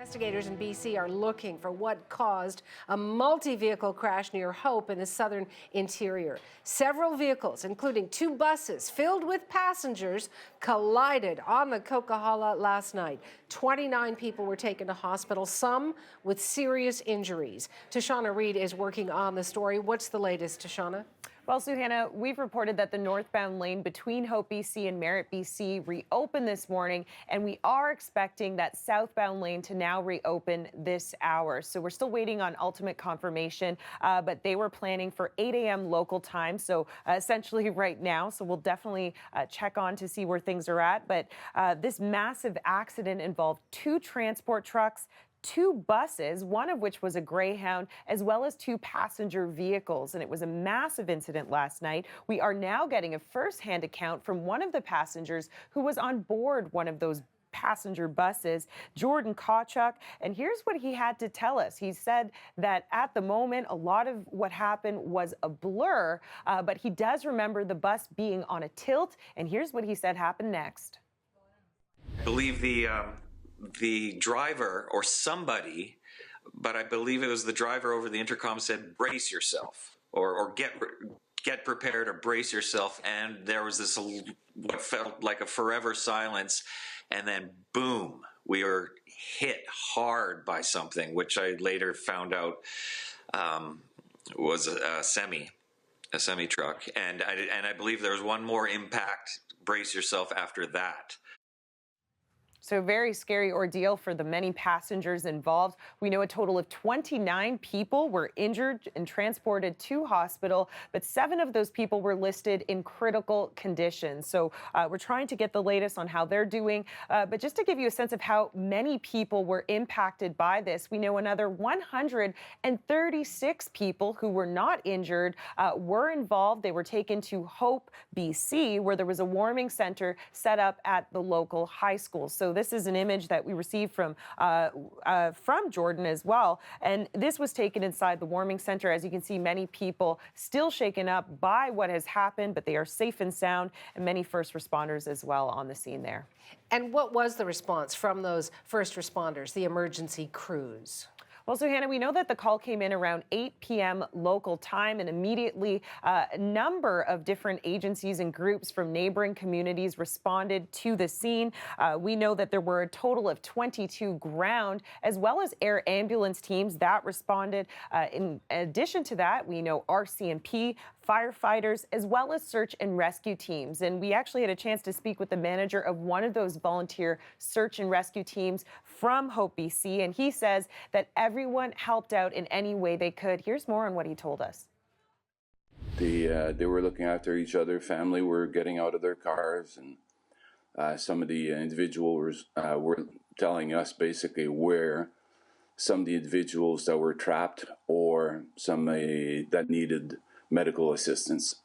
Investigators in BC are looking for what caused a multi-vehicle crash near Hope in the southern interior. Several vehicles, including 2 buses filled with passengers, collided on the Coquihalla last night. 29 people were taken to hospital, some with serious injuries. Tashana Reed is working on the story. What's the latest, Tashana? Well, Suhana, we've reported that the northbound lane between Hope, BC and Merritt, BC reopened this morning, and we are expecting that southbound lane to now reopen this hour. So we're still waiting on ultimate confirmation, but they were planning for 8 a.m. local time, so essentially right now. So we'll definitely check on to see where things are at. But this massive accident involved 2 transport trucks, 2 buses, one of which was a Greyhound, as well as 2 passenger vehicles. And it was a massive incident last night. We are now getting a first-hand account from one of the passengers who was on board one of those passenger buses, Jordan Kochuk, and here's what he had to tell us. He said that at the moment, a lot of what happened was a blur, but he does remember the bus being on a tilt, and here's what he said happened next. I believe the driver or somebody, but I believe it was the driver over the intercom, said brace yourself or get prepared or brace yourself, and there was this what felt like a forever silence, and then boom, we were hit hard by something, which I later found out was a semi truck, and I believe there was one more impact, brace yourself, after that. So a very scary ordeal for the many passengers involved. We know a total of 29 people were injured and transported to hospital, but 7 of those people were listed in critical condition. So we're trying to get the latest on how they're doing. But just to give you a sense of how many people were impacted by this, we know another 136 people who were not injured were involved. They were taken to Hope, BC, where there was a warming center set up at the local high school. So this is an image that we received from Jordan as well. And this was taken inside the warming center. As you can see, many people still shaken up by what has happened, but they are safe and sound, and many first responders as well on the scene there. And what was the response from those first responders, the emergency crews? Well, so Hannah, we know that the call came in around 8 p.m. local time, and immediately a number of different agencies and groups from neighboring communities responded to the scene. We know that there were a total of 22 ground as well as air ambulance teams that responded. In addition to that, we know RCMP, firefighters, as well as search and rescue teams. And we actually had a chance to speak with the manager of one of those volunteer search and rescue teams from Hope, BC, and he says that everyone helped out in any way they could. Here's more on what he told us. They were looking after each other. Family were getting out of their cars, and some of the individuals were telling us basically where some of the individuals that were trapped or some that needed medical assistance.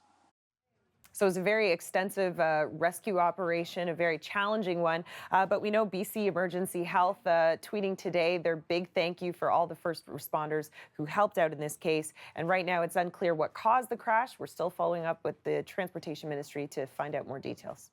So it was a very extensive rescue operation, a very challenging one. But we know BC Emergency Health tweeting today their big thank you for all the first responders who helped out in this case. And right now it's unclear what caused the crash. We're still following up with the Transportation Ministry to find out more details.